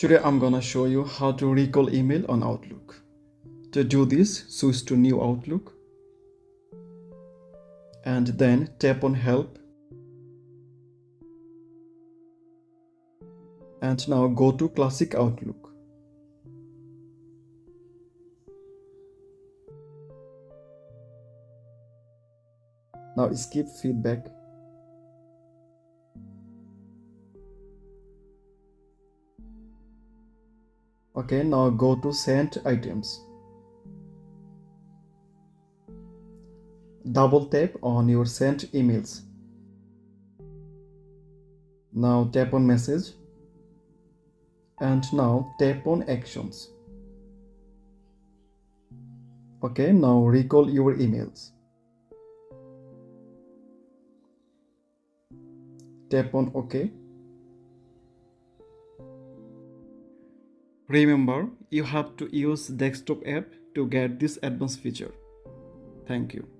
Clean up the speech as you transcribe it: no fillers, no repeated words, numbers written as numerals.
Today I'm gonna show you how to recall email on Outlook. To do this, switch to New Outlook and then tap on Help. And now go to Classic Outlook. Now skip Feedback. Okay, now go to Sent Items. Double tap on your sent emails. Now tap on Message. And now tap on Actions. Okay, now recall your emails. Tap on OK. Remember, you have to use desktop app to get this advanced feature. Thank you.